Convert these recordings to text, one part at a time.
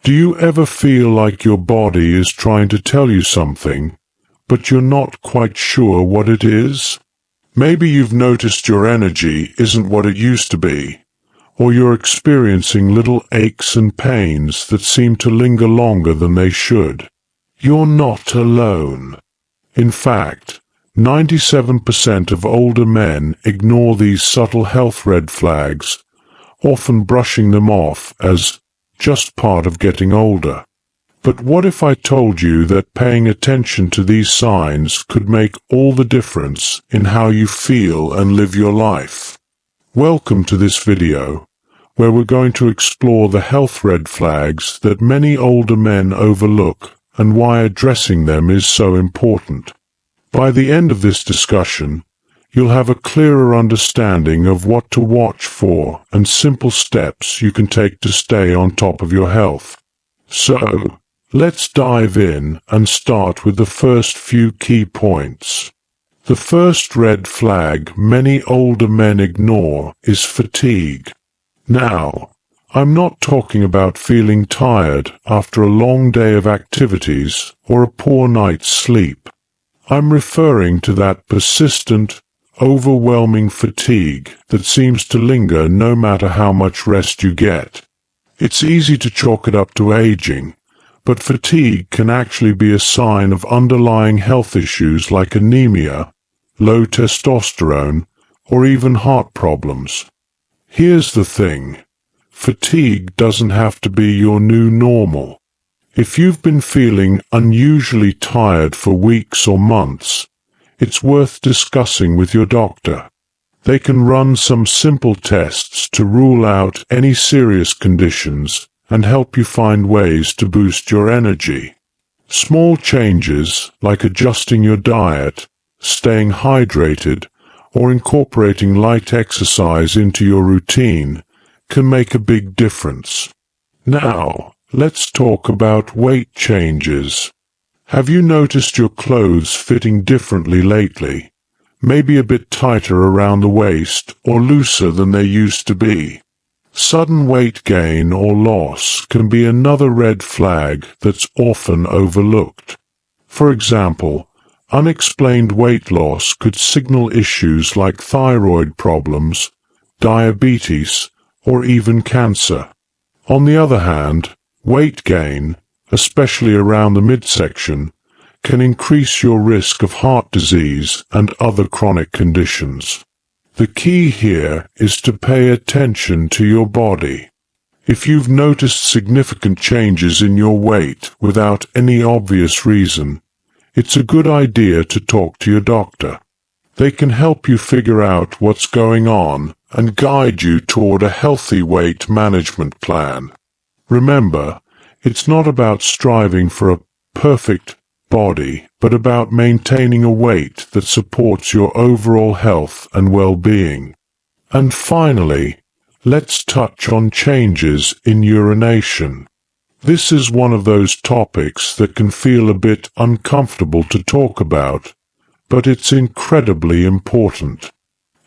Do you ever feel like your body is trying to tell you something, but you're not quite sure what it is? Maybe you've noticed your energy isn't what it used to be, or you're experiencing little aches and pains that seem to linger longer than they should. You're not alone. In fact, 97% of older men ignore these subtle health red flags, often brushing them off as just part of getting older. But what if I told you that paying attention to these signs could make all the difference in how you feel and live your life? Welcome to this video, where we're going to explore the health red flags that many older men overlook and why addressing them is so important. By the end of this discussion, you'll have a clearer understanding of what to watch for and simple steps you can take to stay on top of your health. So, let's dive in and start with the first few key points. The first red flag many older men ignore is fatigue. Now, I'm not talking about feeling tired after a long day of activities or a poor night's sleep. I'm referring to that persistent, overwhelming fatigue that seems to linger no matter how much rest you get. It's easy to chalk it up to aging, but fatigue can actually be a sign of underlying health issues like anemia, low testosterone, or even heart problems. Here's the thing. Fatigue doesn't have to be your new normal. If you've been feeling unusually tired for weeks or months, it's worth discussing with your doctor. They can run some simple tests to rule out any serious conditions and help you find ways to boost your energy. Small changes like adjusting your diet, staying hydrated, or incorporating light exercise into your routine can make a big difference. Now, let's talk about weight changes. Have you noticed your clothes fitting differently lately? Maybe a bit tighter around the waist or looser than they used to be. Sudden weight gain or loss can be another red flag that's often overlooked. For example, unexplained weight loss could signal issues like thyroid problems, diabetes, or even cancer. On the other hand, weight gain, especially around the midsection, can increase your risk of heart disease and other chronic conditions. The key here is to pay attention to your body. If you've noticed significant changes in your weight without any obvious reason, it's a good idea to talk to your doctor. They can help you figure out what's going on and guide you toward a healthy weight management plan. Remember, it's not about striving for a perfect body, but about maintaining a weight that supports your overall health and well-being. And finally, let's touch on changes in urination. This is one of those topics that can feel a bit uncomfortable to talk about, but it's incredibly important.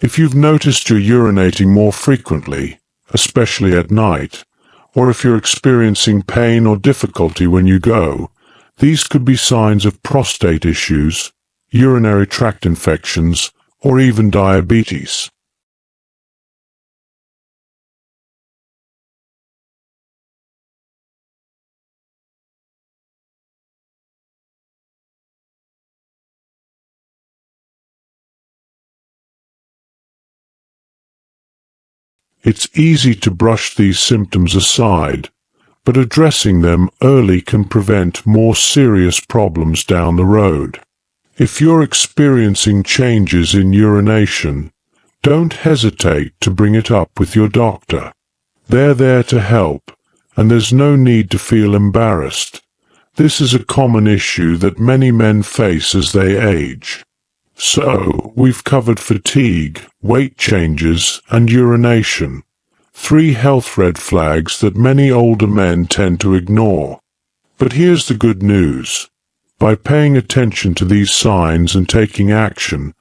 If you've noticed you're urinating more frequently, especially at night, or if you're experiencing pain or difficulty when you go, these could be signs of prostate issues, urinary tract infections, or even diabetes. It's easy to brush these symptoms aside, but addressing them early can prevent more serious problems down the road. If you're experiencing changes in urination, don't hesitate to bring it up with your doctor. They're there to help, and there's no need to feel embarrassed. This is a common issue that many men face as they age. So, we've covered fatigue, weight changes, and urination. 3 health red flags that many older men tend to ignore. But here's the good news. By paying attention to these signs and taking action,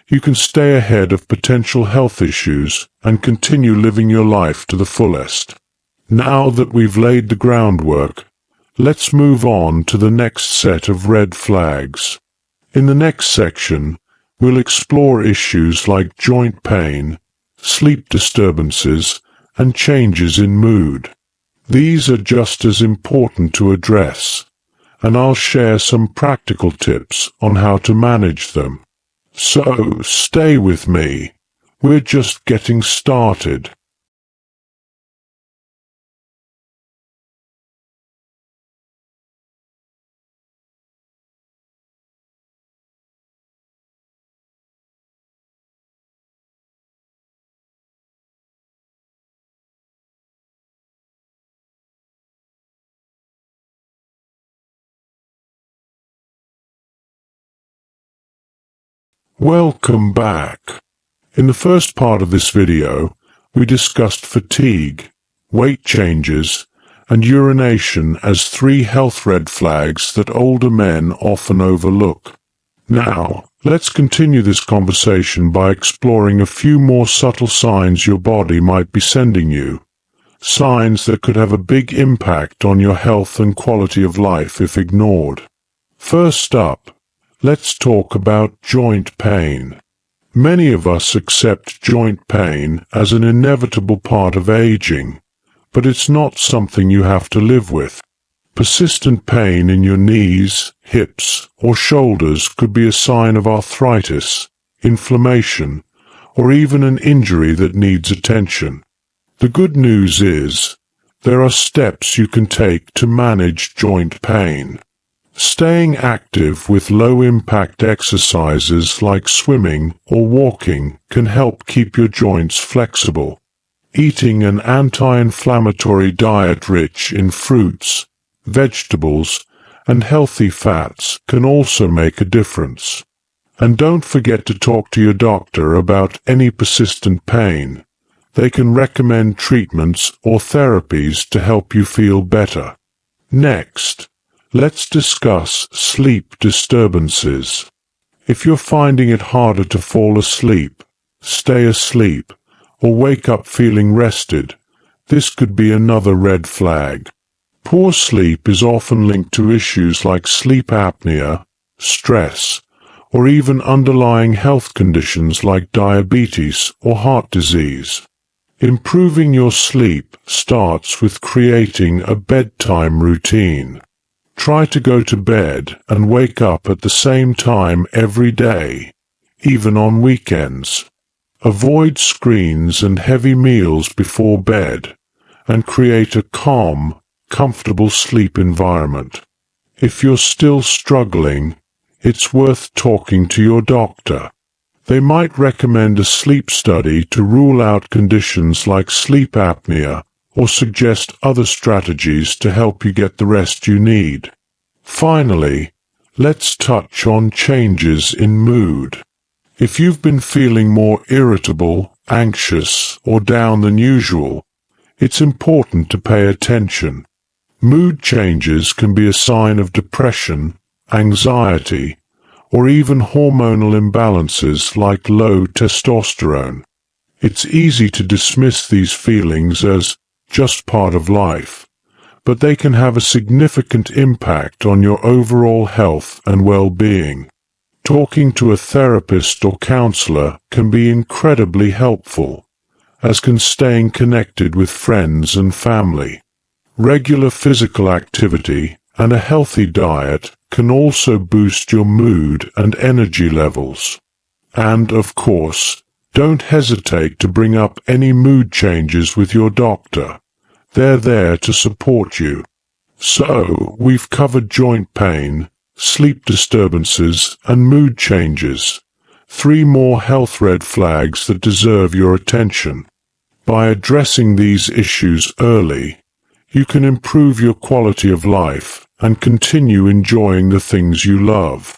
you can stay ahead of potential health issues and continue living your life to the fullest. Now that we've laid the groundwork, let's move on to the next set of red flags. In the next section, we'll explore issues like joint pain, sleep disturbances, and changes in mood. These are just as important to address, and I'll share some practical tips on how to manage them. So, stay with me. We're just getting started. Welcome back. In the first part of this video, we discussed fatigue, weight changes, and urination as 3 health red flags that older men often overlook. Now, let's continue this conversation by exploring a few more subtle signs your body might be sending you. Signs that could have a big impact on your health and quality of life if ignored. First up, let's talk about joint pain. Many of us accept joint pain as an inevitable part of aging, but it's not something you have to live with. Persistent pain in your knees, hips, or shoulders could be a sign of arthritis, inflammation, or even an injury that needs attention. The good news is, there are steps you can take to manage joint pain. Staying active with low-impact exercises like swimming or walking can help keep your joints flexible. Eating an anti-inflammatory diet rich in fruits, vegetables, and healthy fats can also make a difference. And don't forget to talk to your doctor about any persistent pain. They can recommend treatments or therapies to help you feel better. Next, let's discuss sleep disturbances. If you're finding it harder to fall asleep, stay asleep, or wake up feeling rested, this could be another red flag. Poor sleep is often linked to issues like sleep apnea, stress, or even underlying health conditions like diabetes or heart disease. Improving your sleep starts with creating a bedtime routine. Try to go to bed and wake up at the same time every day, even on weekends. Avoid screens and heavy meals before bed, and create a calm, comfortable sleep environment. If you're still struggling, it's worth talking to your doctor. They might recommend a sleep study to rule out conditions like sleep apnea or suggest other strategies to help you get the rest you need. Finally, let's touch on changes in mood. If you've been feeling more irritable, anxious, or down than usual, it's important to pay attention. Mood changes can be a sign of depression, anxiety, or even hormonal imbalances like low testosterone. It's easy to dismiss these feelings as just part of life, but they can have a significant impact on your overall health and well-being. Talking to a therapist or counselor can be incredibly helpful, as can staying connected with friends and family. Regular physical activity and a healthy diet can also boost your mood and energy levels. And, of course, don't hesitate to bring up any mood changes with your doctor. They're there to support you. So, we've covered joint pain, sleep disturbances, and mood changes. 3 more health red flags that deserve your attention. By addressing these issues early, you can improve your quality of life and continue enjoying the things you love.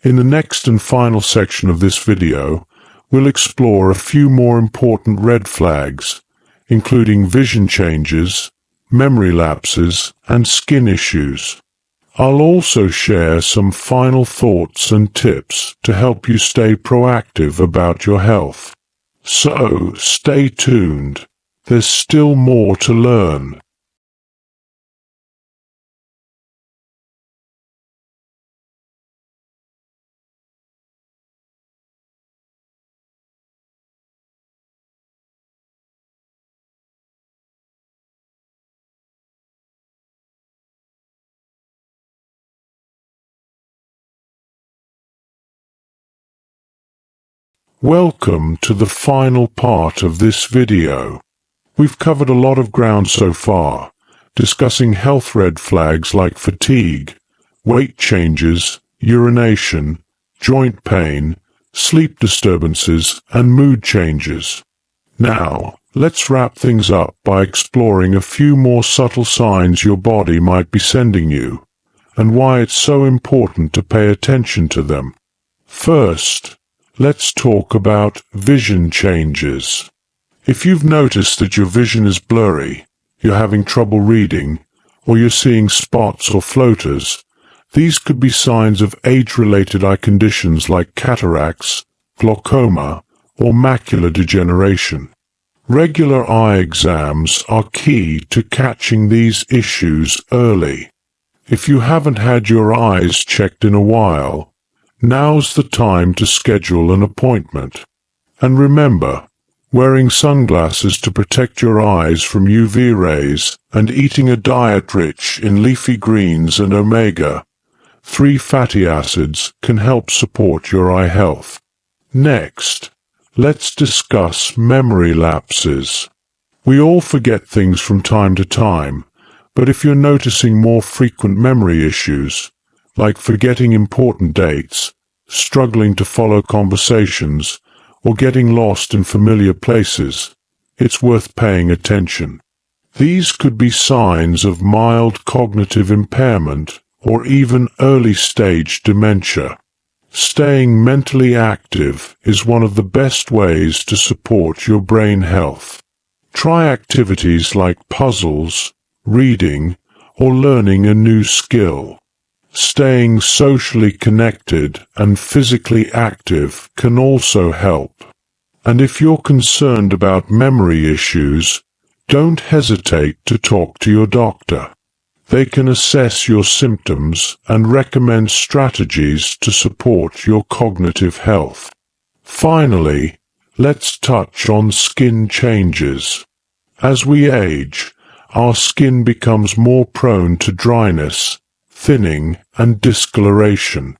In the next and final section of this video, we'll explore a few more important red flags, including vision changes, memory lapses, and skin issues. I'll also share some final thoughts and tips to help you stay proactive about your health. So, stay tuned. There's still more to learn. Welcome to the final part of this video. We've covered a lot of ground so far, discussing health red flags like fatigue, weight changes, urination, joint pain, sleep disturbances, and mood changes. Now, let's wrap things up by exploring a few more subtle signs your body might be sending you, and why it's so important to pay attention to them. First, let's talk about vision changes. If you've noticed that your vision is blurry, you're having trouble reading, or you're seeing spots or floaters, these could be signs of age-related eye conditions like cataracts, glaucoma, or macular degeneration. Regular eye exams are key to catching these issues early. If you haven't had your eyes checked in a while, now's the time to schedule an appointment. And remember, wearing sunglasses to protect your eyes from UV rays and eating a diet rich in leafy greens and omega-3 fatty acids can help support your eye health. Next, let's discuss memory lapses. We all forget things from time to time, but if you're noticing more frequent memory issues, like forgetting important dates, struggling to follow conversations, or getting lost in familiar places, it's worth paying attention. These could be signs of mild cognitive impairment or even early-stage dementia. Staying mentally active is one of the best ways to support your brain health. Try activities like puzzles, reading, or learning a new skill. Staying socially connected and physically active can also help. And if you're concerned about memory issues, don't hesitate to talk to your doctor. They can assess your symptoms and recommend strategies to support your cognitive health. Finally, let's touch on skin changes. As we age, our skin becomes more prone to dryness, thinning, and discoloration.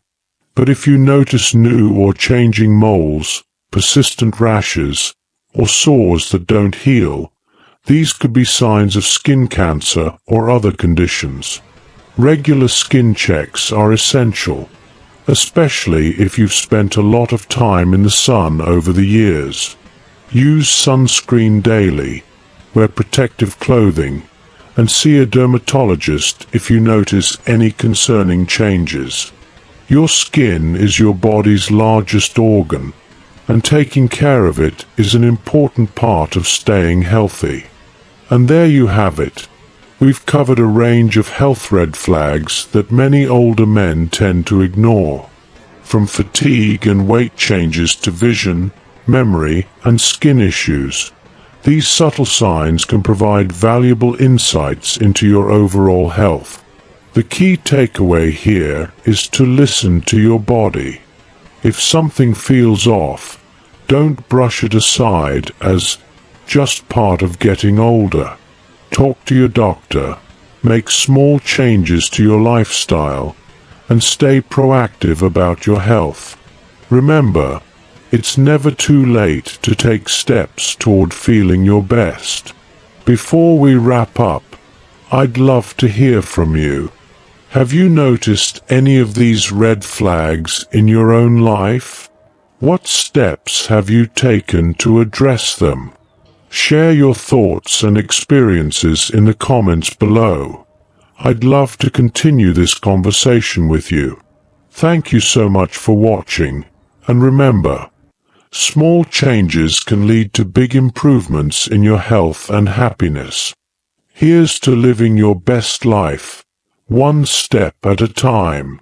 But if you notice new or changing moles, persistent rashes, or sores that don't heal, these could be signs of skin cancer or other conditions. Regular skin checks are essential, especially if you've spent a lot of time in the sun over the years. Use sunscreen daily, wear protective clothing, and see a dermatologist if you notice any concerning changes. Your skin is your body's largest organ, and taking care of it is an important part of staying healthy. And there you have it. We've covered a range of health red flags that many older men tend to ignore. From fatigue and weight changes to vision, memory, and skin issues, these subtle signs can provide valuable insights into your overall health. The key takeaway here is to listen to your body. If something feels off, don't brush it aside as just part of getting older. Talk to your doctor, make small changes to your lifestyle, and stay proactive about your health. Remember, it's never too late to take steps toward feeling your best. Before we wrap up, I'd love to hear from you. Have you noticed any of these red flags in your own life? What steps have you taken to address them? Share your thoughts and experiences in the comments below. I'd love to continue this conversation with you. Thank you so much for watching, and remember, small changes can lead to big improvements in your health and happiness. Here's to living your best life, one step at a time.